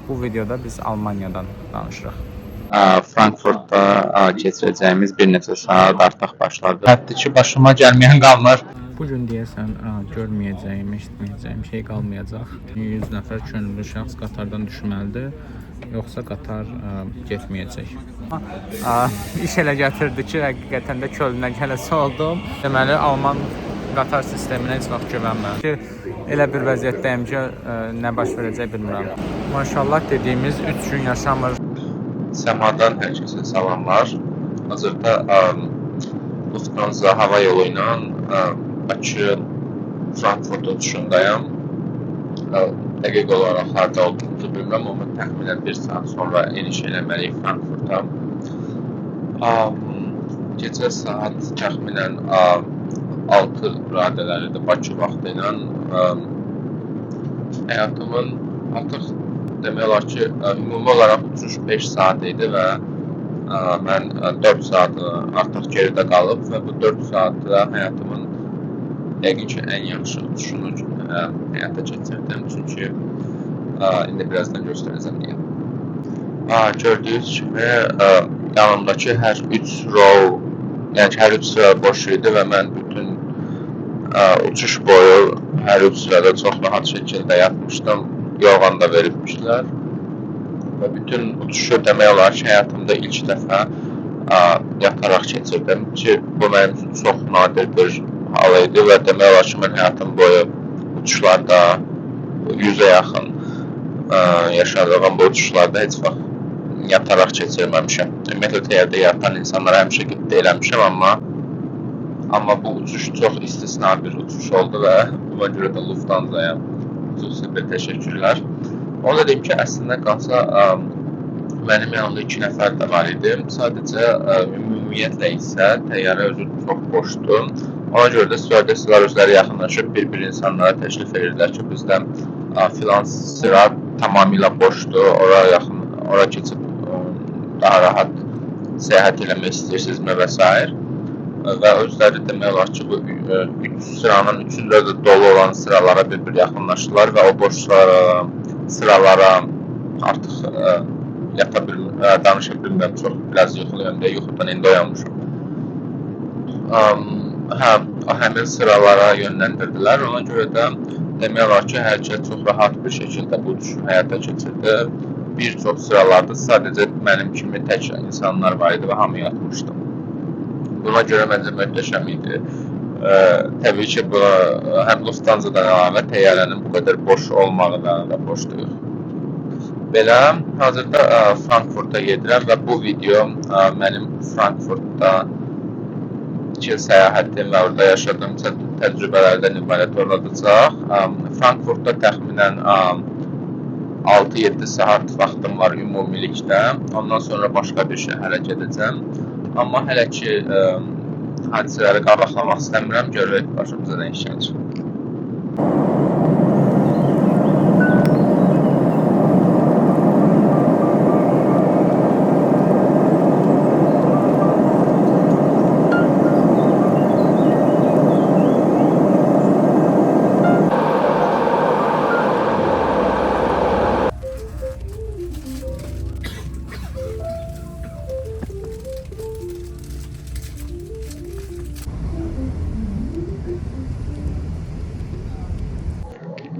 Bu videoda biz Almaniyadan danışırıq. Frankfurtda keçirəcəyimiz bir neçə saat artıq başladı. Hətta ki, başıma gəlməyən qalmır. Bu gün deyəsən görməyəcəyim, eşitməyəcəyim şey qalmayacaq. 100 nəfər könüllü şəxs qatardan düşməlidir, yoxsa qatar getməyəcək. İş elə gətirdi ki, həqiqətən də Kölnə gələsi oldum. Deməli, Alman qatar sisteminə heç vaxt güvənmirəm ki, elə bir vəziyyətdəyim ki, nə baş verəcək bilmirəm. Maşallah dediyimiz 3 gün yaşamır. Səmadan hər kəsə salamlar. Hazırda Lufthansa hava yolu ilə Bakı Frankfurt uçuşundayım. Dəqiq olaraq harda olduğumuzu bilmirəm, amma təxminən 1 saat sonra eniş eləməliyik Frankfurta. Gecə saat təxminən 6 radələridir Bakı vaxtı ilə. Həyatımın artıq demək olar ki, ümumi olaraq uçuş 5 saat idi və mən 4 saat artıq geridə qalıb və bu 4 saatda həyatımın yəqin ki, ən yaxşı uçuşunu həyata keçirdim. Çünki indi birazdan göstərəcəm deyə. Gördüyünüz kimi yanımdakı hər 3 row, yəni hər 3 sıra boş idi və mən bütün uçuş boyu hər 3 sırada çox rahat şəkildə yatmışdım. Yorğan da veribmişlər və bütün uçuşu demək olar ki, həyatımda ilk dəfə yataraq keçirdim ki, bu mənim üçün çox nadir bir hal idi və demək olar ki, mən həyatım boyu uçuşlarda 100-ə yaxın yaşadığım bu uçuşlarda heç vaxt yataraq keçirməmişəm. Ümumiyyətlə, təyərdə yatan insanlara həmişə qibdə eləmişəm, amma bu uçuş çox istisna bir uçuş oldu və buna görə də Lufthansa'ya xüsusi bir təşəkkürlər. Onu da deyim ki, əslində qalsa mənim yanımda 2 nəfər də var idi. Sadəcə ümumiyyətlə isə təyyarə özü çox boşdur. Ona görə də stüardesslər özləri yaxınlaşıb bir insanlara təklif edirlər ki, bizdən filan sıra tamamilə boşdur, ora keçib daha rahat səyahət eləmək istəyirsinizmi və s. Və özləri demək olar ki, bu 3 sıranın üçündə də dolu olan sıralara bir yaxınlaşdılar və o boş sıralara artıq danışa bilmirəm, çox biraz yuxuluyum deyə yuxudan indi oyanmışım. Həmin sıralara yönləndirdilər, ona görə də demək olar ki, hər kəs çox rahat bir şəkildə bu uçuşu həyata keçirdi. Bir çox sıralarda sadəcə mənim kimi tək insanlar var idi və hamı yatmışdı. Buna görə məncə möhtəşəm idi. Təbii ki, bu həm Lufthansa'dan əlavə təyyarənin bu qədər boş olmağından da boşdur. Belə, hazırda Frankfurta gedirəm və bu video mənim Frankfurtda səyahətim və orada yaşadığım təcrübələrdən ibarət olacaq. Frankfurtda təxminən 6-7 saat vaxtım var ümumilikdə. Ondan sonra başqa bir şəhərə gedəcəm. Amma hələ ki, hadisələri qabaqlamaq istəmirəm, görək başımıza nə iş gəlir.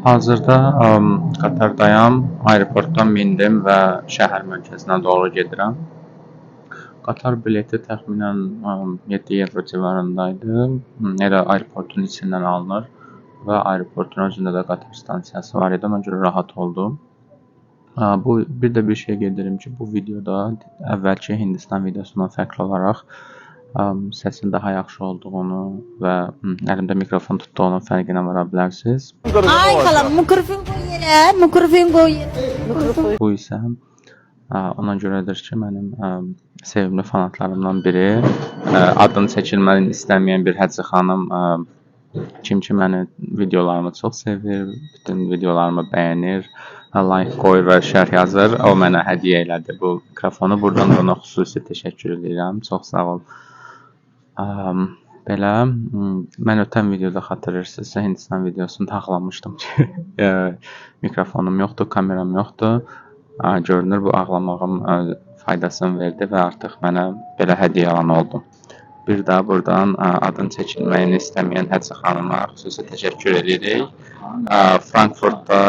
Hazırda Qatardayam, aeroportdan mindim və şəhər mərkəzinə doğru gedirəm. Qatar bileti təxminən 7 evro civarındaydı. Elə aeroportun içindən alınır və aeroportun özündə də qatar stansiyası var idi, ona görə rahat oldum. Bir də bir şey qeyd edirəm ki, bu videoda əvvəlki Hindistan videosundan fərqli olaraq səsin daha yaxşı olduğunu və əlimdə mikrofon tutduğunun fərqinə vara bilərsiniz. Ay xalam, mikrofon qoy yerə. Bu isə ona görədir ki, mənim sevimli fanatlarımdan biri, adını çəkilməni istəməyən bir Həcə xanım, kim ki məni videolarımı çox sevir, bütün videolarımı bəyənir, like qoyur və şərh yazır. O mənə hədiyyə elədi bu mikrofonu. Buradan da ona xüsusi təşəkkür edirəm. Çox sağ ol. Belə, mən ötən videoda xatırlayırsınızsa Hindistan videosunu taxlamışdım ki, mikrofonum yoxdur, kameram yoxdur. Görünür bu ağlamağım faydasını verdi və artıq mənə belə hədiyyə alan oldum. Bir də buradan adın çəkilməyini istəməyən Həcə xanıma xüsusi təşəkkür edirik. Frankfurtda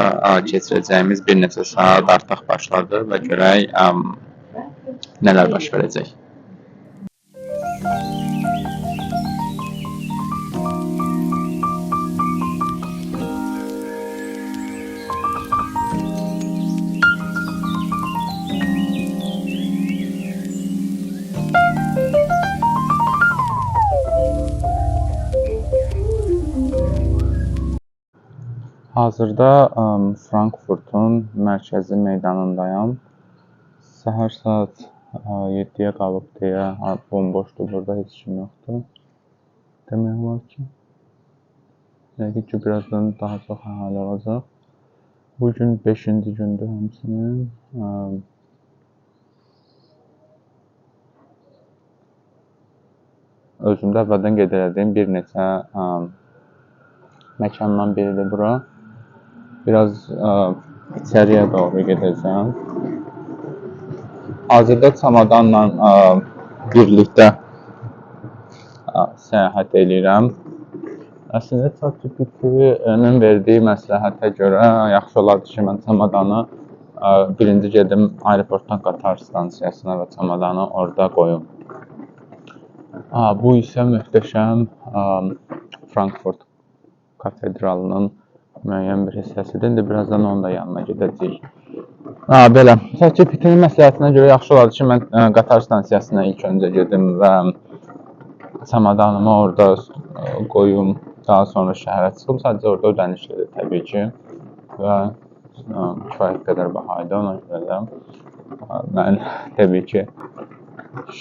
keçirəcəyimiz bir neçə saat artıq başladı və görək nələr baş verəcək. Hazırda Frankfurtun mərkəzi meydanındayam. Səhər saat 7-yə qalıb deyə bomboşdur, burada heç kim yoxdur. Demək olar ki, yəqin ki, birazdan daha çox əhali olacaq. Bugün 5-ci gündür həmçinin. Özümdə əvvəldən qeyd etdiyim bir neçə məkandan biridir bura. Biraz içəriyə doğru gedəcəm. Hazırda çamadanla birlikdə səyahət edirəm. Əslində ChatGPT-nin verdiyi məsləhətə görə yaxşı olardı ki, mən çamadanı birinci gedim aeroportdan qatar stansiyasına və çamadanı orada qoyum. Bu isə möhtəşəm Frankfurt katedralının müəyyən bir hissəsidir. İndi birazdan onun da yanına gedəcəyik. Belə, ChatGPT-nin məsləhətinə görə yaxşı olardı ki, mən qatar stansiyasına ilk öncə gedim və çamadanımı orada qoyum. Daha sonra şəhərə çıxıb, sadəcə orada ödənişlidir təbii ki. Və kifayət qədər baha idi, ona görə də mən təbii ki,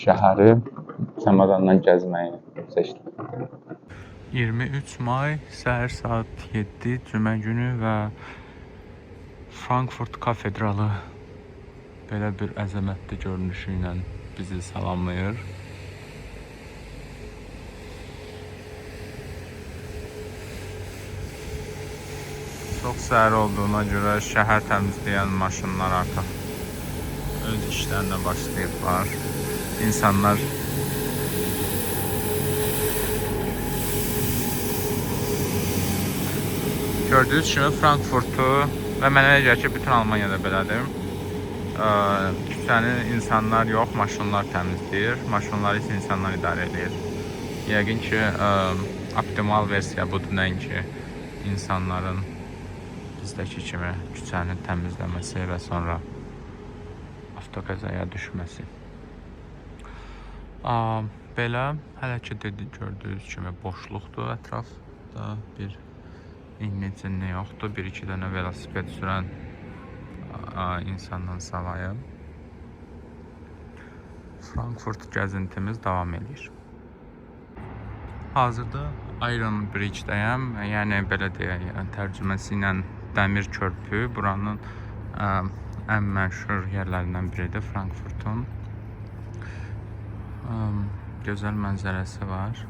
şəhəri çamadanla gəzməyi seçdim. 23 may səhər saat 7 cümə günü və Frankfurt katedralı belə bir əzəmətli görünüşü ilə bizi salamlayır. Çox səhər olduğuna görə şəhər təmizləyən maşınlar artıq öz işlərinə başlayıblar. İnsanlar gördüyünüz kimi Frankfurtu və mənə elə gəlir ki, bütün Almaniyada belədir. Küçəni insanlar yox, maşınlar təmizləyir. Maşınları isə insanlar idarə edir. Yəqin ki, optimal versiya budur, nəinki insanların bizdəki kimi küçəni təmizləməsi və sonra avtoqəzaya düşməsi. Belə, hələ ki gördüyünüz kimi boşluqdur ətrafda, bir İnnecinli yoxdur. Bir-iki dənə velosiped sürən insandan savayı. Frankfurt gəzintimiz davam edir. Hazırda Iron Bridge-dəyəm. Yəni, belə deyək, tərcüməsi ilə dəmir körpü. Buranın ən məşhur yerlərindən biridir Frankfurtun. Gözəl mənzərəsi var.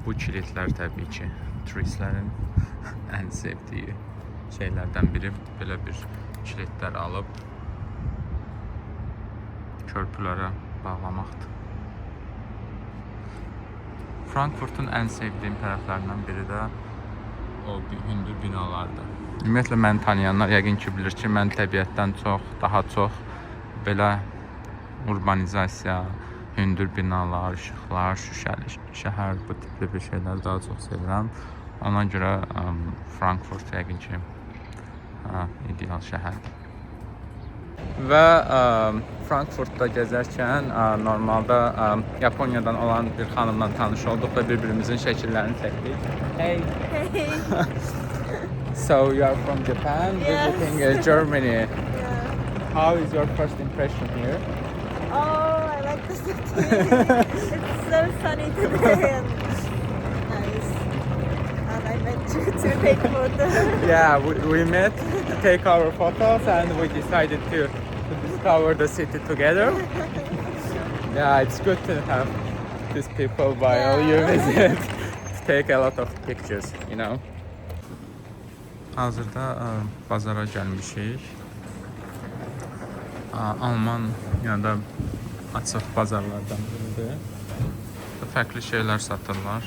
Bu kilitlər təbii ki, turistlərin ən sevdiyi şeylərdən biri. Belə bir kilitlər alıb körpülərə bağlamaqdır. Frankfurtun ən sevdiyim tərəflərindən biri də o hündür binalardır. Ümumiyyətlə, məni tanıyanlar yəqin ki, bilir ki, mən təbiətdən daha çox belə urbanizasiya, hündür binalar, işıqlar, şüşəli şəhər, bu tipli bir şeylər daha çox sevirəm. Ona görə Frankfurt yəqin ki, ideal şəhərdir. Və Frankfurtda gəzərkən normalda Yaponiyadan olan bir xanımla tanış olduq və bir-birimizin şəkillərini çəkdik. Hey! So you are from Japan, Yes. visiting Germany. Yeah. How is your first impression here? Oh, I like the city. It's so sunny today and nice. And I met you to take photos. Yeah, we met to take our photos and we decided to discover the city together. Yeah, it's good to have these people while you visit to take a lot of pictures, you know. Hazırda bazara gəlmişik. Almanyada açıq bazarlardan biridir. Fərqli şeylər satırlar.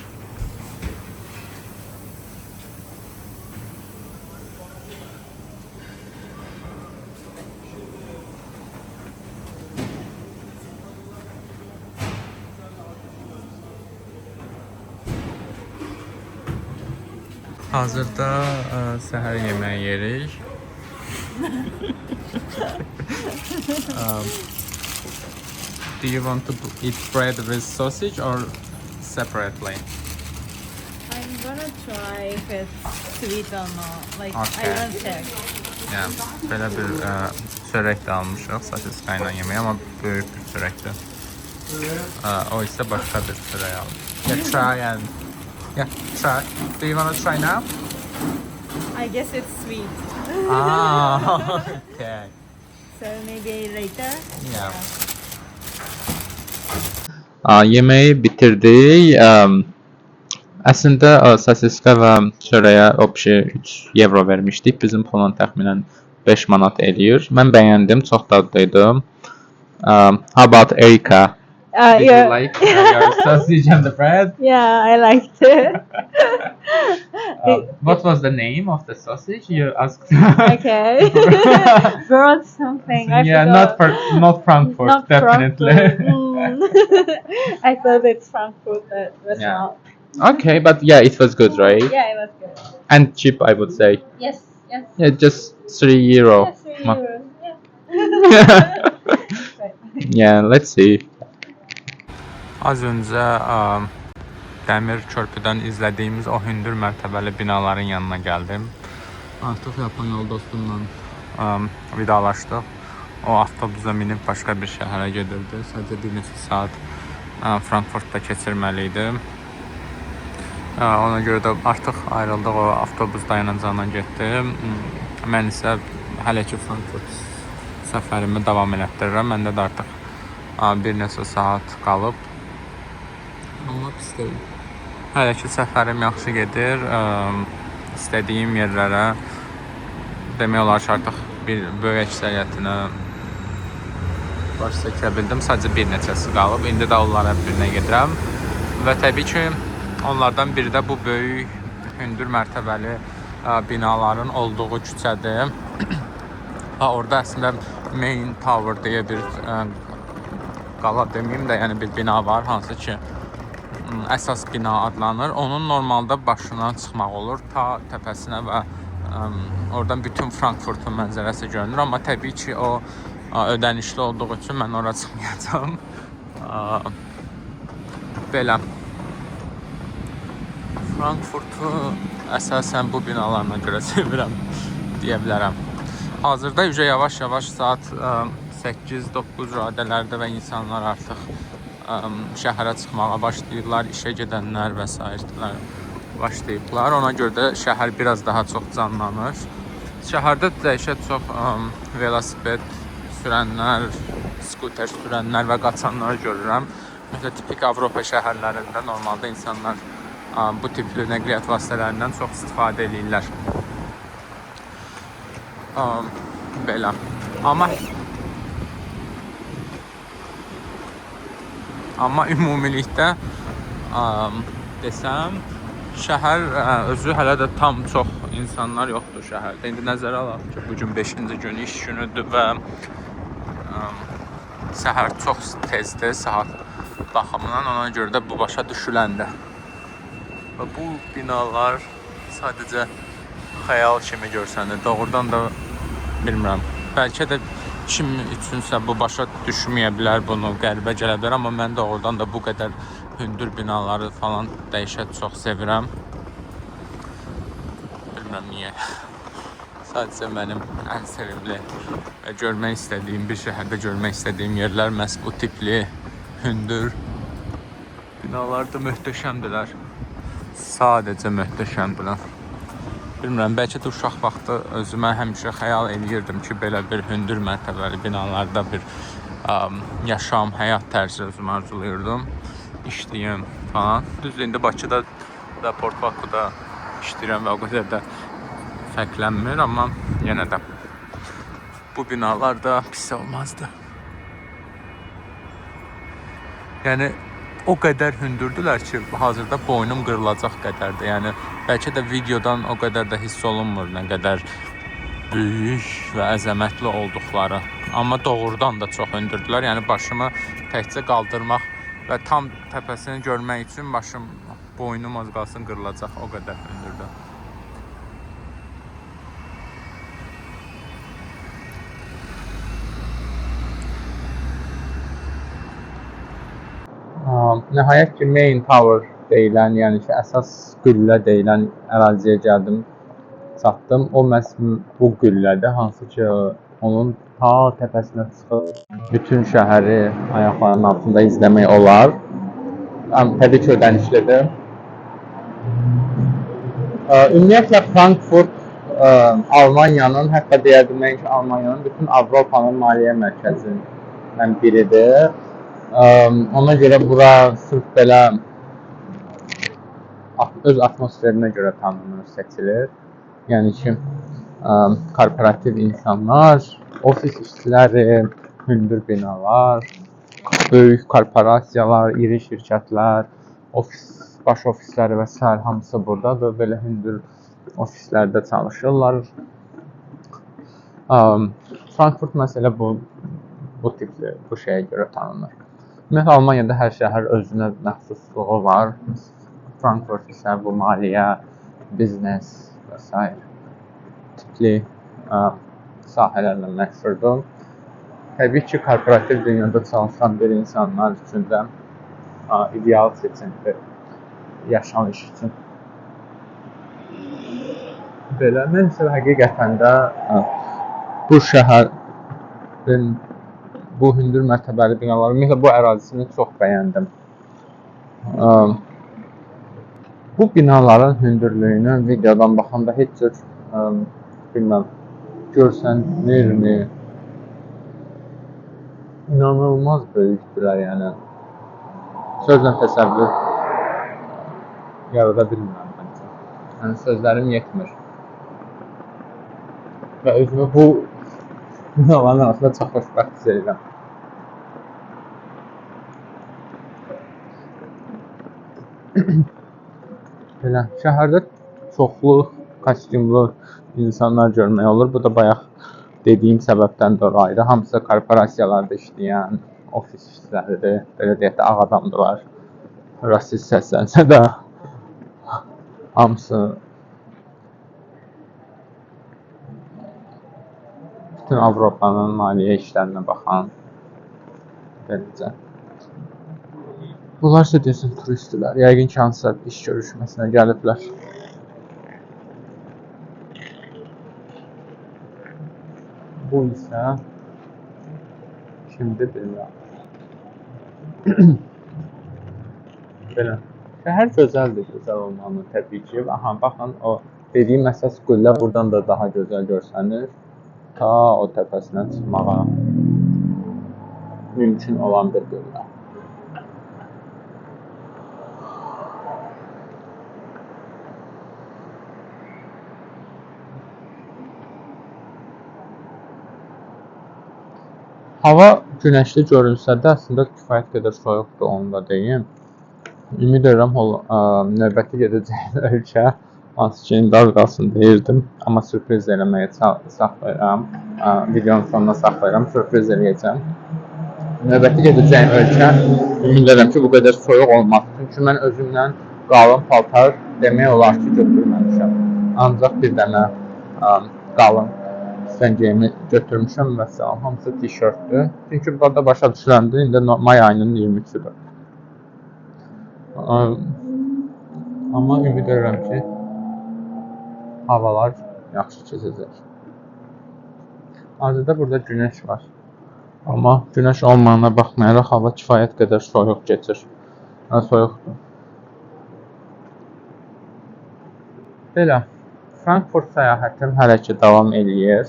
Hazırda səhər yeməyi yerik. Do you want to eat bread with sausage or separately? I'm gonna try if it's sweet or not. Like, Okay. I don't check. Yəni, belə bir çörək də almışıq, sosiska ilə yeməyə, amma böyük bir çörəkdir. O isə başqa bir çörək almış. Yeah, try and... Yeah, try. Do you want to try now? I guess it's sweet. Ah, okay. So maybe later? Yeah. Yeməyi bitirdik. Əslində sosiska və çörəyə obşi 3 evro vermişdik. Bizim pulun təxminən 5 manat eləyir. Mən bəyəndim, çox dadlıydı. How about Erika? Did you like your sausage and the bread? Yeah, I liked it. What was the name of the sausage you asked? Okay. Brought something. I Yeah, forgot. not Frankfurt, Not definitely. Frankfurt. I thought it's Frankfurt, but it was Yeah. not. Okay, but yeah, it was good, right? Yeah, it was good. And cheap, I would say. Yes, yes. Yeah, just €3. Yes, €3. Yeah. Yeah, let's see. Az öncə dəmir körpüdən izlədiyimiz o hündür mərtəbəli binaların yanına gəldim. Artıq Yapon yoldaşımla vidalaşdıq. O avtobusa minib başqa bir şəhərə gedirdi. Sadəcə bir neçə saat Frankfurtda keçirməli idi. Ona görə də artıq ayrıldıq, o avtobus dayanacağına getdim. Mən isə hələ ki Frankfurt səfərimi davam elətdirirəm. Məndə də artıq bir neçə saat qalıb. Amma pis deyil. Hələ ki səfərim yaxşı gedir. İstədiyim yerlərə demək olar ki artıq bir böyük əksəriyyətinə baş çəkə bildim. Sadəcə bir neçəsi qalıb. İndi də onlara birinə gedirəm. Və təbii ki onlardan biri də bu böyük hündür mərtəbəli binaların olduğu küçədir. Orada əslində Main Tower deyə bir qala deməyim də, yəni bir bina var, hansı ki əsas bina adlanır. Onun normalda başına çıxmaq olur, ta təpəsinə və oradan bütün Frankfurtun mənzərəsi görünür. Amma təbii ki o ödənişli olduğu üçün mən ora çıxmayacağam. Belə. Frankfurtu əsasən bu binalarına görə sevirəm deyə bilərəm. Hazırda yavaş-yavaş saat 8-9 radələrdə və insanlar artıq şəhərə çıxmağa başlayırlar, işə gedənlər və s. başlayıblar. Ona görə də şəhər biraz daha çox canlanır. Şəhərdə dəhşət çox velosiped sürənlər, skuter sürənlər və qaçanlar görürəm. Məsələn, tipik Avropa şəhərlərində normalda insanlar bu tipli nəqliyyat vasitələrindən çox istifadə edirlər. Belə. Amma ümumilikdə desəm, şəhər özü hələ də tam çox insanlar yoxdur şəhərdə. İndi nəzərə alaq ki, bugün 5-ci gün iş günüdür və səhər çox tezdir, saat baxımından, ona görə də bu başa düşüləndə. Və bu binalar sadəcə xəyal kimi görsənir. Doğrudan da bilmirəm. Bəlkə də kim üçünsə bu başa düşməyə bilər, bunu qəribə gələ bilər, amma mən doğrudan da bu qədər hündür binaları falan dəhşət çox sevirəm. Bilmirəm niyə. Sadəcə mənim ən sevimli və görmək istədiyim, bir şəhərdə görmək istədiyim yerlər məhz bu tipli hündür binalar da möhtəşəmdirlər. Sadəcə möhtəşəmdirlər. Bilmirəm, bəlkə də uşaq vaxtı özümə həmişə xəyal edirdim ki, belə bir hündür mərtəbəli binalarda bir yaşam, həyat tərzi özümə arzulayırdım. işləyim falan. Düz indi Bakıda da, Port Bakuda işləyirəm və o qədər də fərqlənmir, amma yenə də bu binalar da pis olmazdı. Yəni o qədər hündürdülər ki, hazırda boynum qırılacaq qədərdir. Yəni bəlkə də videodan o qədər də hiss olunmur nə qədər böyük və əzəmətli olduqları. Amma doğrudan da çox hündürdülər. Yəni başımı təkcə qaldırmaq və tam təpəsini görmək üçün boynum az qalsın qırılacaq, o qədər hündürdür. Nəhayət ki, Main Tower deyilən, yəni ki, əsas qüllə deyilən əraziyə gəldim, çatdım. O məhz bu qüllədir, hansı ki, onun ta təpəsinə çıxıb bütün şəhəri ayaqlarının altında izləmək olar. Təbii ki, ödənişlidir. Ümumiyyətlə, Frankfurt Almaniyanın, hətta deyərdim mən ki, Almaniyanın bütün Avropanın maliyyə mərkəzindən biridir. Ona görə bura sırf belə öz atmosferinə görə tanınır, seçilir. Yəni ki, korporativ insanlar, ofis işçiləri, hündür binalar, böyük korporasiyalar, iri şirkətlər, baş ofisləri və s. hamısı buradadır. Belə hündür ofislərdə çalışırlar. Frankfurt məsələ bu tipli, bu şeyə görə tanınır. Ümumiyyətlə, Almaniyada hər şəhər özünə məxsusluğu var. Frankfurt isə bu maliyyə, biznes və s. tipli sahələrlə məşhurdur. Təbii ki, korporativ dünyada çalışan bir insanlar üçün də ideal seçimdir yaşayış üçün. Belə, mən isə həqiqətən də bu şəhərin bu hündür mərtəbəli binaları, ümumiyyətlə bu ərazisini çox bəyəndim. Bu binaların hündürlüyünü videodan baxanda heç cür bilməm, görsənirmi? İnanılmaz böyükdürlər, yəni. Sözlə təsəvvür yarada bilmirəm məncə. Yəni sözlərim yetmir. Və özümü bu binaların arasında çox xoşbəxt hiss edirəm. Belə, şəhərdə çoxlu kostyumlu insanlar görmək olur. Bu da bayaq dediyim səbəbdən dolayı. Hamısı korporasiyalarda işləyən ofis işçiləridir. Belə deyək də, ağ adamdılar. Rasist səslənsə də hamısı bütün Avropanın maliyyə işlərinə baxan beləcə. Bunlar isə deyəsən turistlər. Yəqin ki, hansısa iş görüşməsinə gəliblər. Bu isə kimdir bilmirəm. Belə. Şəhər gözəldir, gözəl olmalı təbii ki. Aha, baxın, o dediyim əsas qüllə buradan da daha gözəl görsənir. Ta o təpəsinə çıxmağa mümkün olan bir qüllə. Hava günəşli görünsə də əslində kifayət qədər soyuqdur, onu da deyim. Ümid edirəm növbəti gedəcəyim ölkə, hansı ki, indi az qalsın deyirdim, amma sürpriz eləməyə saxlayıram. Videonun sonuna saxlayıram, sürpriz eləyəcəm. Növbəti gedəcəyim ölkə, ümid edirəm ki, bu qədər soyuq olmaz. Çünki mən özümlə qalın paltar demək olar ki, götürməmişəm. Ancaq bir dənə qalın səngəyimi götürmüşəm və salam, hamısı tişörtdür. Çünki burada başa düşüləndir, indi may ayının 23-üdür. Amma ümid edirəm ki, havalar yaxşı keçəcək. Hazırda burada günəş var. Amma günəş olmağına baxmayaraq hava kifayət qədər soyuq keçir. Soyuqdur. Belə, Frankfurt səyahətim hələ ki davam eləyir.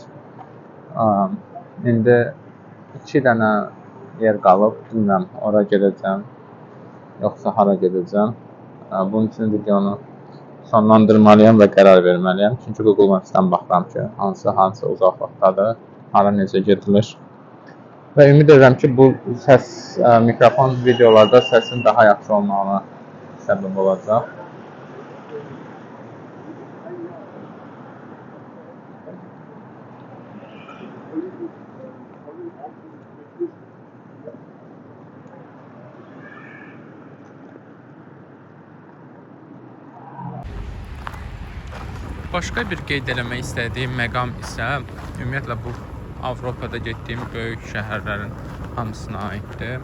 İndi 2 dənə yer qalıb, bilmirəm, ora gedəcəm. yoxsa hara gedəcəm. Bunun üçün videonu sonlandırmalıyam və qərar verməliyəm. Çünki Google Maps-dən baxıram ki, hansı uzaqlıqdadır, hara necə gedilir. Və ümid edirəm ki, bu mikrofon videolarda səsin daha yaxşı olmağına səbəb olacaq. Başqa bir qeyd eləmək istədiyim məqam isə ümumiyyətlə bu Avropada getdiyim böyük şəhərlərin hamısına aiddir.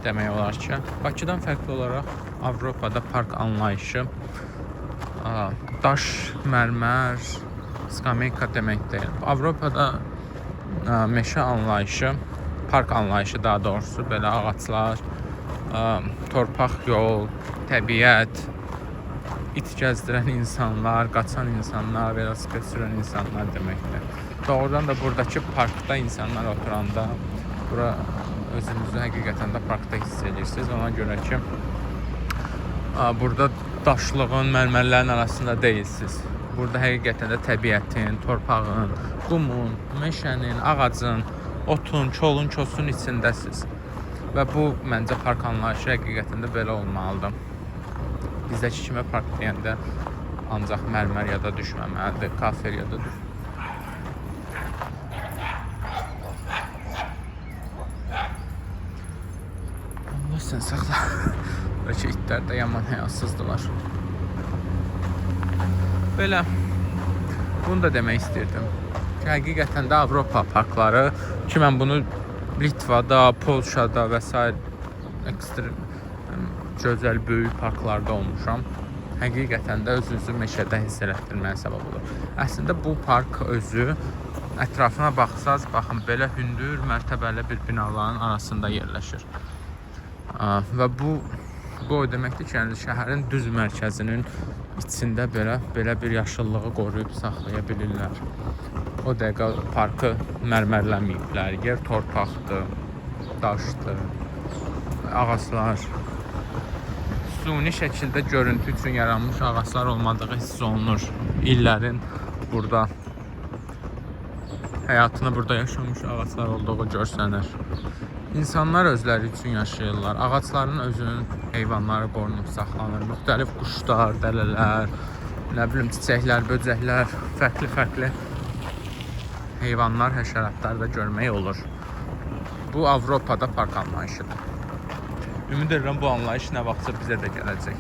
Demək olar ki, Bakıdan fərqli olaraq Avropada park anlayışı daş, mərmər, skameyka demək deyil. Avropada meşə anlayışı, park anlayışı daha doğrusu belə ağaclar, torpaq yol, təbiət, it gəzdirən insanlar, qaçan insanlar, velosiped sürən insanlar deməkdir. Doğrudan da buradakı parkda insanlar oturanda bura özünüzü həqiqətən də parkda hiss edirsiniz. Ona görə ki, burada daşlığın, mərmərlərin arasında deyilsiniz. Burada həqiqətən də təbiətin, torpağın, qumun, meşənin, ağacın, otun, çolun, çosun içindəsiniz. Və bu məncə park anlayışı həqiqətən də belə olmalıdır. Bizdəki kimi park deyəndə ancaq mərmər yada düşməməlidir, kafer yada düşməməlidir. Allah sən saxla. Bəlkə itlər də yaman həyasızdılar. Belə, bunu da demək istirdim ki, həqiqətən də Avropa parkları ki, mən bunu Litvada, Polşada və s. ekstrem gözəl böyük parklarda olmuşam. Həqiqətən də özünüzü meşədə hiss elətdirməyə səbəb olur. Əslində bu park özü ətrafına baxsaz, baxın belə hündür, mərtəbəli bir binaların arasında yerləşir. Və bu o deməkdir ki, yəni şəhərin düz mərkəzinin içində belə bir yaşıllığı qoruyub saxlaya bilirlər. O dəqiqə parkı mərmərləməyiblər. Yer torpaqdır, daşdır, ağaclar. Suni şəkildə görüntü üçün yaranmış ağaclar olmadığı hiss olunur. İllərin burada həyatını burada yaşamış ağaclar olduğu görsənir. İnsanlar özləri üçün yaşayırlar. Ağacların özünün heyvanları qorunub saxlanır. Müxtəlif quşlar, dələlər, nə bilim çiçəklər, böcəklər, fərqli heyvanlar, həşəratlar da görmək olur. Bu Avropada park anlayışıdır. Ümid edirəm bu anlayış nə vaxtsa bizə də gələcək.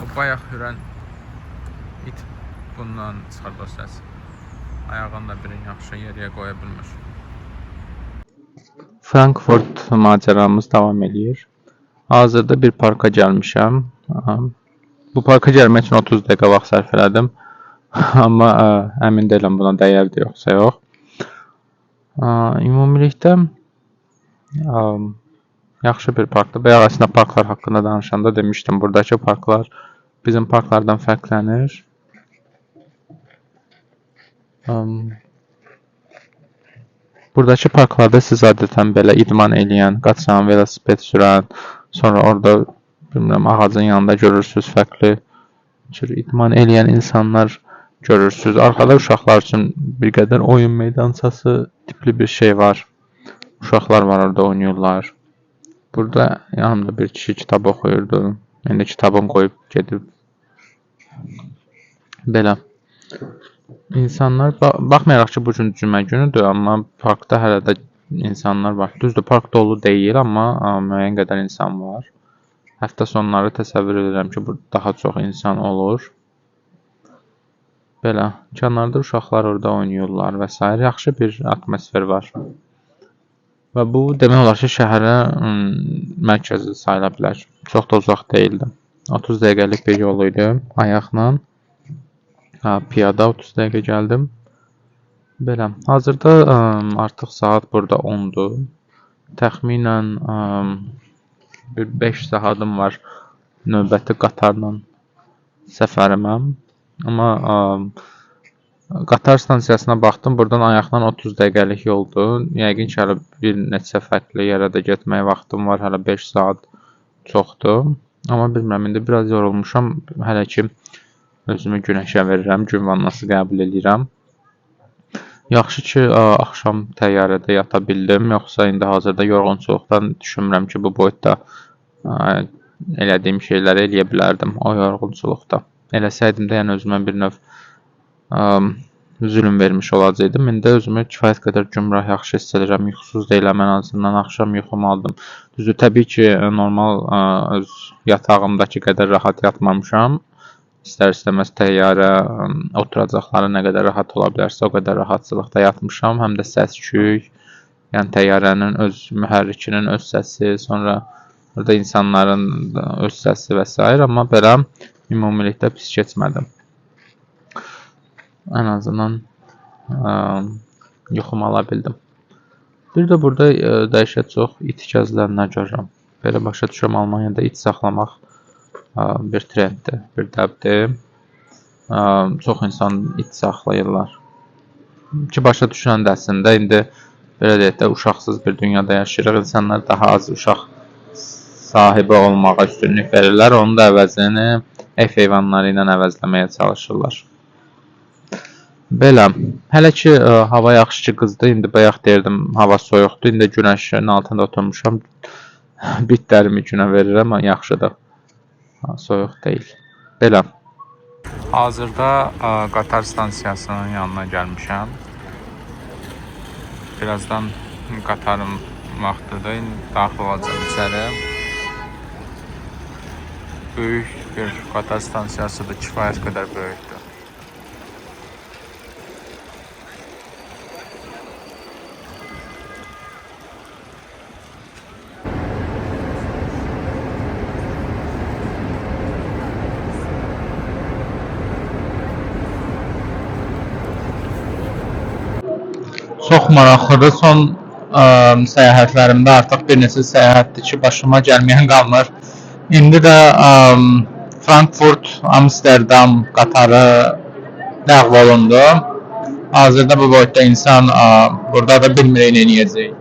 O bayaq hürən it bundan çıxardı o səs. Ayağını da birini yaxşı yeriyə qoya bilmir. Frankfurt macəramız davam edir. Hazırda bir parka gəlmişəm. Bu parka gəlmək üçün 30 dəqiqə vaxt sərf elədim. Amma əmin deyiləm buna dəyərdir yoxsa yox. Ümumilikdə yaxşı bir parkdır. Bayaq əslində parklar haqqında danışanda demişdim. Buradakı parklar bizim parklardan fərqlənir. Buradakı parklarda siz adətən belə idman eləyən, qaçan, velosiped sürən, sonra orada bilmirəm ağacın yanında görürsüz fərqli cür idman eləyən insanlar görürsüz. Arxada uşaqlar üçün bir qədər oyun meydançası tipli bir şey var. Uşaqlar var orada oynayırlar. Burada yanımda bir kişi kitab oxuyurdu. İndi kitabını qoyub gedib. Belə. İnsanlar, baxmayaraq ki, bu gün cümə günüdür, amma parkda hələ də insanlar var. Düzdür, park dolu deyil, amma müəyyən qədər insan var. Həftə sonları təsəvvür edirəm ki, burada daha çox insan olur. Belə, kənarda uşaqlar orada oynayırlar və s. Yaxşı bir atmosfer var. Və bu, demək olar ki, şəhərə mərkəzi sayıla bilər. Çox da uzaq deyildi. 30 dəqiqəlik bir yol idi ayaqla. Piyada 30 dəqiqə gəldim. Belə, hazırda artıq saat burada 10-dur. Təxminən bir 5 saatim var növbəti qatarla səfərimə. Amma qatar stansiyasına baxdım. Buradan ayaqla 30 dəqiqəlik yoldur. Yəqin ki, hələ bir neçə fərqli yerə də getməyə vaxtım var. Hələ 5 saat çoxdur. Amma bilmirəm, indi biraz yorulmuşam. Hələ ki özümü günəşə verirəm, gün vannası qəbul edirəm. Yaxşı ki, axşam təyyarədə yata bildim. Yoxsa indi hazırda yorğunçuluqdan düşünmürəm ki, bu boyutda elədiyim şeyləri eləyə bilərdim o yorğunçuluqda. Eləsəydim də yəni özümə bir növ zülm vermiş olacaqdım. İndi özümü kifayət qədər gümrah yaxşı hiss edirəm. Yuxusuz deyiləm, ən azından axşam yuxumu aldım. Düzdür, təbii ki, normal öz yatağımdakı qədər rahat yatmamışam. İstər-istəməz təyyarə oturacaqları nə qədər rahat ola bilərsə, o qədər rahatçılıqda yatmışam. Həm də səs-küy, yəni təyyarənin öz mühərrikinin öz səsi, sonra orada insanların öz səsi və s. Amma belə ümumilikdə pis keçmədim. Ən azından yuxumu ala bildim. Bir də burada dəhşət çox it gəzlərinə görürəm. Belə başa düşürəm, Almaniyada it saxlamaq bir trenddir, bir dəbdir. Çox insan it saxlayırlar. Ki, başa düşürəm də əslində, indi belə deyək də, uşaqsız bir dünyada yaşayırıq. İnsanlar daha az uşaq sahibi olmağa üstünlük verirlər. Onun da əvəzini ev heyvanları ilə əvəzləməyə çalışırlar. Belə, hələ ki, hava yaxşı ki qızdı. İndi bayaq deyirdim, hava soyuqdur. İndi günəşin altında oturmuşam. Bitlərimi günə verirəm, yaxşıdır. Soyuq deyil. Belə. Hazırda qatar stansiyasının yanına gəlmişəm. Birazdan qatarın vaxtıdır. Daxil olacaq içəri. Böyük bir qatar stansiyasıdır. Kifayət qədər böyükdür. Çox maraqlıdır. Son səyahətlərimdə artıq bir neçə səyahətdir ki, başıma gəlməyən qalmır. İndi də Frankfurt, Amsterdam qatarı ləğv olundu. Hazırda bu boyutda insan burada da bilmirik nə edəcək.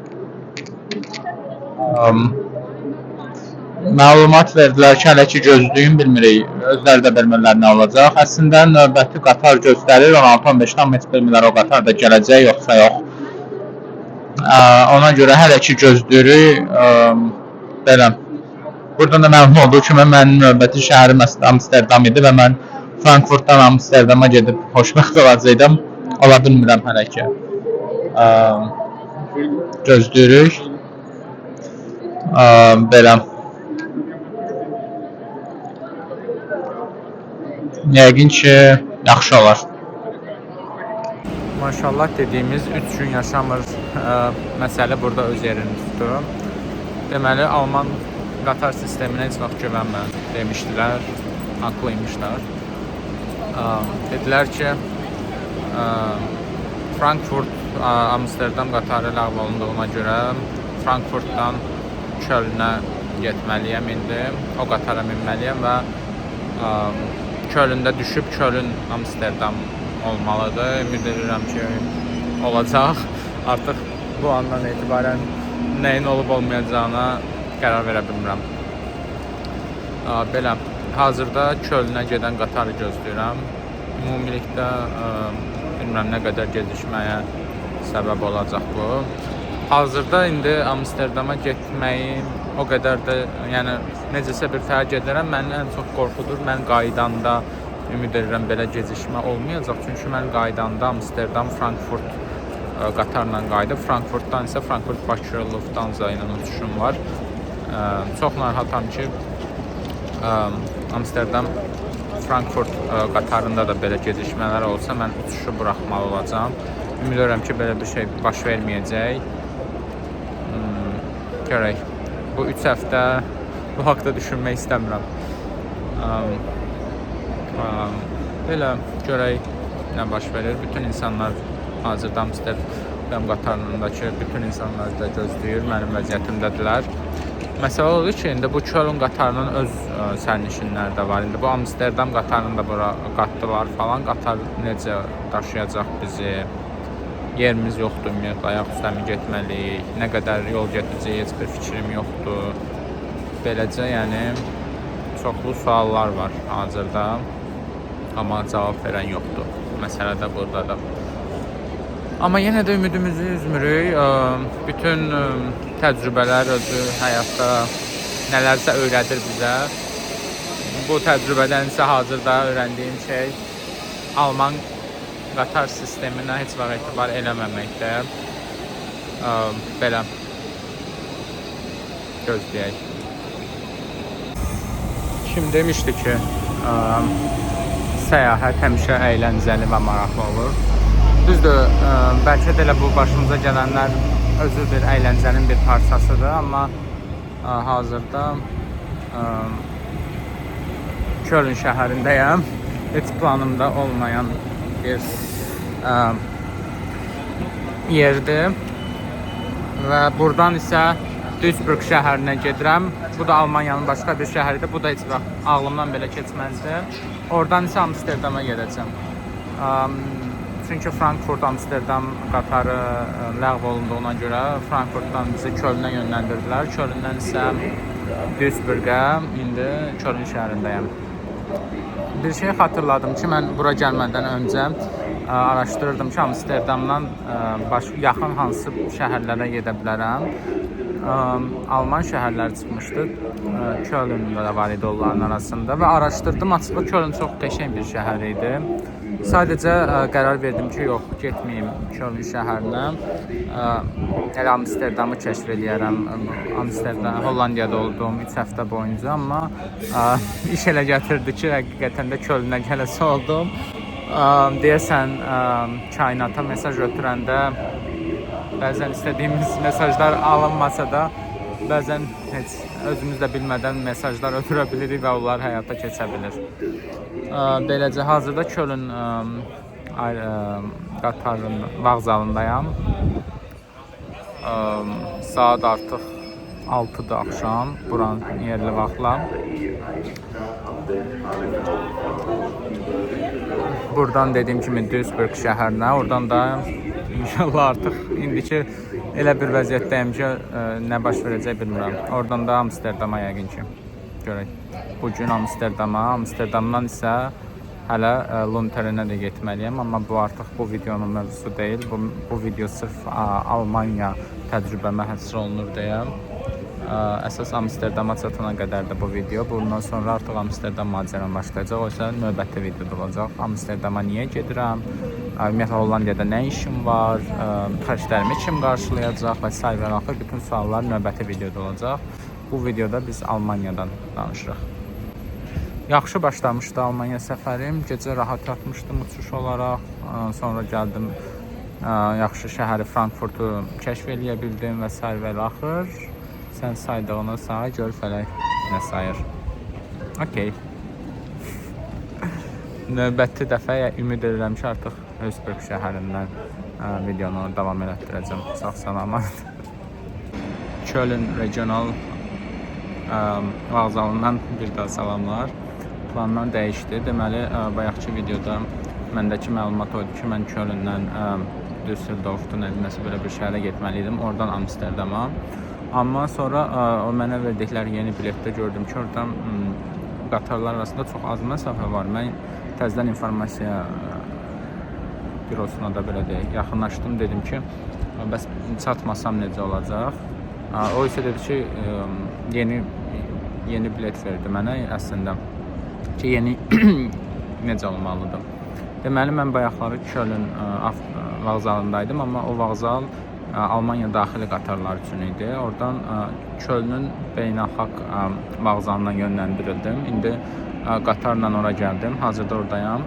Məlumat verdilər ki, hələ ki gözlüyün bilmirik. Özləri də bilmirlər nə olacaq. Əslində növbəti qatar göstərir. 16-15-dən heç bilmirlər o qatar da gələcək yoxsa yox. Ona görə hələ ki gözləyirik. Belə. Buradan da məlum olduğu kimi mənim növbəti şəhərim Amsterdam idi və mən Frankfurtdan Amsterdama gedib xoşbəxt olacaqdım. Ola bilmirəm hələ ki. Gözləyirik. Belə. Yəqin ki yaxşı olar. Maşallah dediyimiz 3 gün yaşamır məsələ burada öz yerini tutdu. Deməli, Alman qatar sisteminə heç vaxt güvənmə demişdilər, haqlıymışlar. Dedilər ki, Frankfurt, Amsterdam qatarı ləğv olunduğuna görə Frankfurtdan Kölnə getməliyəm indi, o qatara minməliyəm və Kölndə düşüb Köln Amsterdam olmalıdır. Ümid edirəm ki, olacaq. Artıq bu andan etibarən nəyin olub olmayacağına qərar verə bilmirəm. Belə, hazırda Kölnə gedən qatarı gözləyirəm. Ümumilikdə bilmirəm nə qədər gecikməyə səbəb olacaq bu. Hazırda indi Amsterdama getməyim o qədər də, yəni necəsə bir fərq edirəm. Məni ən çox qorxudur. Mən qaydanda ümid edirəm belə gecikmə olmayacaq. Çünki mən qaydanda Amsterdam, Frankfurt qatarla qayıdıb, Frankfurtdan isə Frankfurt-Bakı Lufthansa ilə uçuşum var. Çox narahatam ki, Amsterdam, Frankfurt qatarında da belə gecikmələr olsa, mən uçuşu buraxmalı olacağam. Ümid edirəm ki, belə bir şey baş verməyəcək. Görək. Bu 3 həftə bu haqda düşünmək istəmirəm. Belə görək nə baş verir. Bütün insanlar hazırda Amsterdam qatarındakı bütün insanlar da gözləyir, mənim vəziyyətimdədirlər. Məsələ odur ki, indi bu Köln qatarının öz sərnişinləri də var. İndi bu Amsterdam qatarını da bura qatdılar falan. Qatar necə daşıyacaq bizi? Yerimiz yoxdur, ümumiyyətlə ayaq üstə mi getməliyik? Nə qədər yol gedəcəyik, heç bir fikrim yoxdur. Beləcə, yəni çoxlu suallar var hazırda, amma cavab verən yoxdur. Məsələ də buradadır. Amma yenə də ümidimizi üzmürük. Bütün təcrübələr özü həyatda nələrsə öyrədir bizə. Bu təcrübədən isə hazırda öyrəndiyim şey Alman qatar sisteminə heç vaxt etibar eləməməkdir. Belə gözləyək. Kim demişdi ki, səyahət həmişə əyləncəli və maraqlı olur. Düzdür, bəlkə də elə bu başımıza gələnlər özü bir əyləncənin bir parçasıdır, amma hazırda Köln şəhərindəyəm. Heç planımda olmayan bir yerdir və buradan isə Duisburg şəhərinə gedirəm. Bu da Almaniyanın başqa bir şəhəridir. Bu da heç vaxt ağlımdan belə keçməzdi. Oradan isə Amsterdama gedəcəm. Çünki Frankfurt-Amsterdam qatarı ləğv olunduğuna görə Frankfurtdan bizi Kölnə yönləndirdilər. Kölndən isə Duisburg'a, indi Köln şəhərindəyəm. Bir şey xatırladım ki, mən bura gəlmədən öncə araşdırırdım ki, Amsterdamdan yaxın hansı şəhərlərə gedə bilərəm. Alman şəhərləri çıxmışdı. Köln də var idi onların arasında və araşdırdım. Açıqda Köln çox qəşəng bir şəhər idi. Sadəcə qərar verdim ki, yox, getməyim Köln şəhərinə. Elə Amsterdamı kəşf eləyərəm. Amsterdam, Hollandiyada olduğum 3 həftə boyunca, amma iş elə gətirdi ki, həqiqətən də Kölnə gələsi oldum. Deyəsən, kainata mesaj ötürəndə bəzən istədiyimiz mesajlar alınmasa da, bəzən heç özümüz də bilmədən mesajlar ötürə bilirik və onlar həyata keçə bilir. Beləcə, hazırda Köln qatarın vağzalındayam. Saat artıq 6-dır axşam, buranın yerli vaxtla. Buradan dediyim kimi Duisburg şəhərinə, oradan da İnşallah artıq indiki elə bir vəziyyətdəyim ki, nə baş verəcək bilmirəm. Oradan da Amsterdama yəqin ki, görək. Bugün Amsterdamdan isə hələ Lunterinə də getməliyəm, amma bu artıq bu videonun mövzusu deyil. Bu video sırf Almanya təcrübəmə həsr olunur deyə. Əsas Amsterdama çatana qədər də bu video. Bundan sonra artıq Amsterdam macəram başlayacaq. O isə növbəti videoda olacaq. Amsterdama niyə gedirəm? Ümumiyyətlə Hollandiyada nə işim var? Xərclərimi kim qarşılayacaq? Və s. və axır bütün suallar növbəti videoda olacaq. Bu videoda biz Almaniyadan danışırıq. Yaxşı başlamışdı Almaniya səfərim. Gecə rahat yatmışdım uçuş olaraq. Sonra gəldim, yaxşı şəhəri Frankfurtu kəşf eləyə bildim və s. və axır. Sən saydığına say, gör fələk nə sayır. Okey. Növbəti dəfə ümid edirəm ki, artıq Duisburg şəhərindən videonu davam elətdirəcəm. Sağ-salamat. Köln regional vağzalından bir daha salamlar. Planlar dəyişdi. Deməli, bayaqçı videoda məndəki məlumat oydu ki, mən Kölndən Düsseldorf'da nəsə belə bir şəhərə getməliydim. Oradan Amsterdama. Amma sonra o mənə verdikləri yeni biletdə gördüm ki, oradan qatarlar arasında çox az məsafə var. Mən təzədən informasiya bürosuna da belə deyək, yaxınlaşdım, dedim ki, bəs çatmasam necə olacaq? O isə dedi ki, yeni bilet verdi mənə əslində ki, yeni necə olmalıdır. Deməli, mən bayaqları Köln vağzalındaydım, amma o vağzal Almanya daxili qatarlar üçün idi. Oradan Kölnün beynəlxalq vağzalına yönləndirildim. İndi qatarla ora gəldim, hazırda oradayam.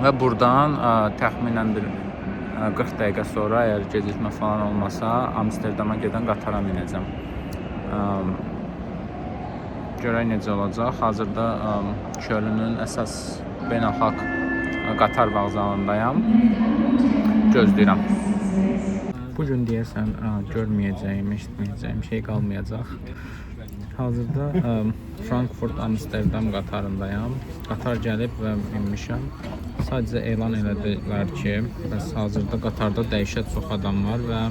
Və buradan təxminən bir 40 dəqiqə sonra, əgər gecikmə falan olmasa, Amsterdama gedən qatara minəcəm. Görək necə olacaq. Hazırda Kölnün əsas beynəlxalq qatar vağzalındayam. Gözləyirəm. Bu gün deyəsən görməyəcəyim, eşitməyəcəyim şey qalmayacaq. Hazırda Frankfurt Amsterdam qatarındayam. Qatar gəlib və minmişəm. Sadəcə elan elədilər ki, bəs hazırda qatarda dəhşət çox adam var və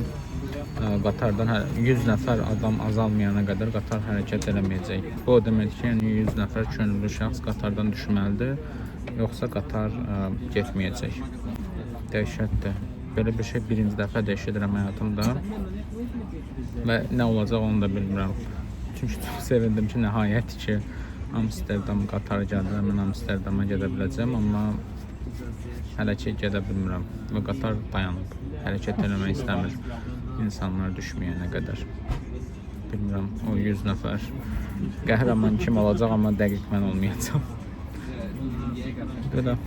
qatardan 100 nəfər adam azalmayana qədər qatar hərəkət eləməyəcək. Bu o deməkdir ki, yəni 100 nəfər könüllü şəxs qatardan düşməlidir, yoxsa qatar getməyəcək. Dəhşətdir. Belə bir şey birinci dəfə eşidirəm həyatımda və nə olacaq onu da bilmirəm. Çünki çox sevindim ki, nəhayət ki, Amsterdam qatarı gəldi, mən Amsterdama gedə biləcəm, amma hələ ki gedə bilmirəm və qatar dayanıb. Hərəkət eləmək istəmir insanlar düşməyənə qədər. Bilmirəm, o 100 nəfər qəhrəman kim olacaq, amma dəqiq mən olmayacam. Belə.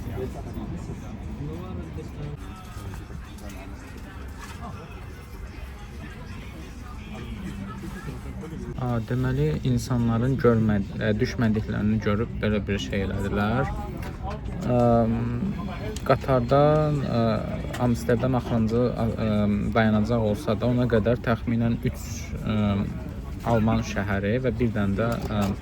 Deməli, insanların düşmədiklərini görüb belə bir şey elədilər. Qatardan Amsterdam axırıncı dayanacaq olsa da ona qədər təxminən 3 Alman şəhəri və bir dənə də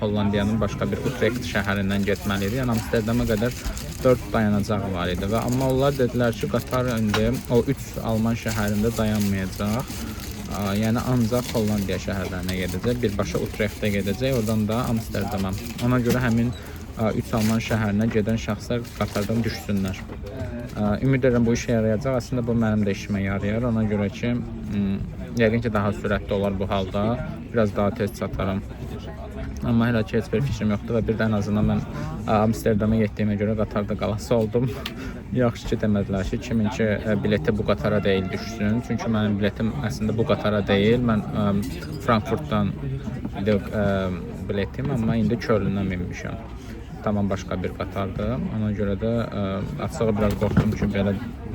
Hollandiyanın başqa bir Utrecht şəhərindən getməli idi. Yəni Amsterdama qədər 4 dayanacaq var idi və amma onlar dedilər ki, qatar indi o 3 Alman şəhərində dayanmayacaq. Yəni ancaq Hollandiya şəhərlərinə gedəcək, birbaşa Utrechtə gedəcək, oradan da Amsterdama. Ona görə həmin 3 Alman şəhərinə gedən şəxslər qatardan düşsünlər. Ümid edirəm bu işə yarayacaq. Əslində bu mənim də işimə yarayar. Ona görə ki, yəqin ki daha sürətli olar bu halda. Biraz daha tez çataram. Amma hələ ki heç bir fikrim yoxdur və bir də ən azından mən Amsterdama getdiyimə görə qatarda qalası oldum. Yaxşı ki demədilər ki, kimin ki bileti bu qatara deyil düşsün. Çünki mənim biletim əslində bu qatara deyil. Mən Frankfurtdan biletim, amma indi Kölndən minmişəm. Tamam başqa bir qatardır. Ona görə də açığı biraz qorxdum ki, belə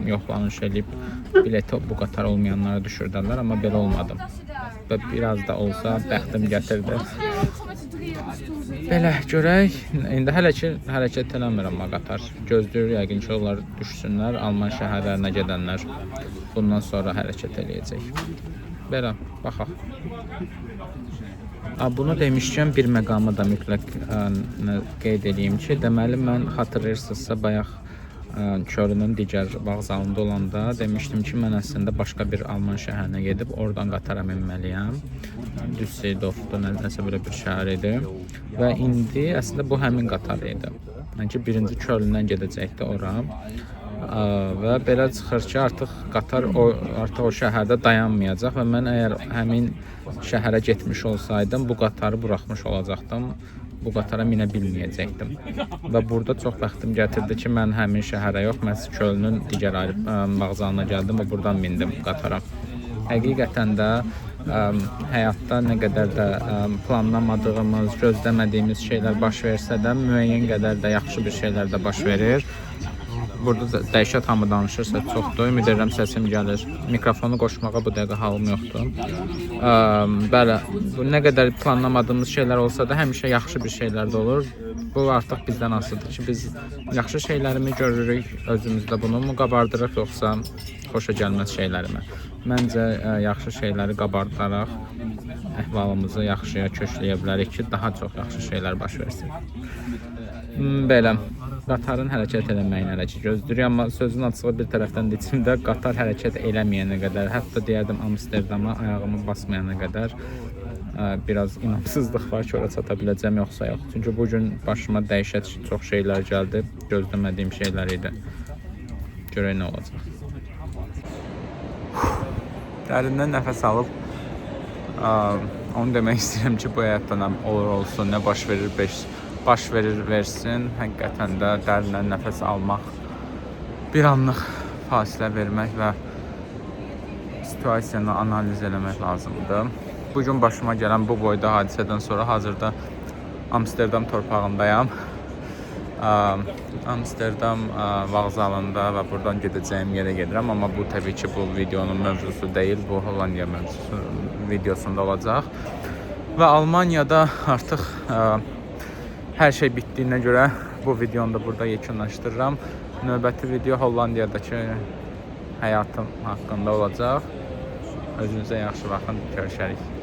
yoxlanış edib bileti bu qatar olmayanlara düşürdülər, amma belə olmadı. Və biraz da olsa bəxtim gətirdi. Belə görək. İndi hələ ki hərəkət eləmir amma qatar. Gözləyir yəqin ki, onlar düşsünlər, Alman şəhərlərinə gedənlər bundan sonra hərəkət eləyəcək. Belə, baxaq. Bunu demişkən bir məqamı da mütləq qeyd edeyim ki, deməli mən xatırlayırsınızsa bayaq Kölnün digər vağzalında olanda demişdim ki, mən əslində başqa bir Alman şəhərinə gedib oradan qatara minməliyəm. Düsseldorfda nəsə belə bir şəhər idi və indi əslində bu həmin qatar idi. Yəni birinci Kölndən gedəcəkdi ora və belə çıxır ki, artıq qatar o şəhərdə dayanmayacaq və mən əgər həmin şəhərə getmiş olsaydım bu qatarı buraxmış olacaqdım. Bu qatara minə bilməyəcəkdim. Və burada çox bəxtim gətirdi ki, mən həmin şəhərə yox, məhz Kölnün digər vağzalına gəldim və buradan mindim qatara. Həqiqətən də həyatda nə qədər də planlamadığımız, gözləmədiyimiz şeylər baş versə də müəyyən qədər də yaxşı bir şeylər də baş verir. Burada dəhşət hamı danışırsa çoxdur. Ümid edirəm səsim gəlir. Mikrofonu qoşmağa bu dəqiqə halım yoxdur. Bəli, bu nə qədər planlamadığımız şeylər olsa da həmişə yaxşı bir şeylər də olur. Bu artıq bizdən asılıdır ki, biz yaxşı şeylərimi görürük, özümüzdə bunu mu qabardırıq, yoxsa xoşa gəlməz şeylərimi. Məncə yaxşı şeyləri qabardaraq əhvalımızı yaxşıya kökləyə bilərik ki, daha çox yaxşı şeylər baş versin. Belə, qatarın hərəkət eləməyini hələ ki gözləyirik, amma sözün açığı bir tərəfdən də içimdə qatar hərəkət eləməyənə qədər, hətta deyərdim Amsterdama ayağımı basmayana qədər biraz inamsızlıq var ki, ora çata biləcəm yoxsa yox. Çünki bugün başıma dəhşət çox şeylər gəldi, gözləmədiyim şeylər idi. Görək nə olacaq. Dərindən nəfəs alıb onu demək istəyirəm ki, bu həyatda nə olur olsun, nə baş verir versin, həqiqətən də dərindən nəfəs almaq, bir anlıq fasilə vermək və situasiyanı analiz eləmək lazımdır. Bugün başıma gələn bu boyda hadisədən sonra hazırda Amsterdam torpağındayam. Amsterdam vağzalında və buradan gedəcəyim yerə gedirəm, amma bu təbii ki bu videonun mövzusu deyil, bu Hollandiya mövzusu videosunda olacaq. Və Almaniyada artıq hər şey bitdiyinə görə bu videonu da burada yekunlaşdırıram. Növbəti video Hollandiyadakı həyatım haqqında olacaq. Özünüzə yaxşı baxın. Görüşərik.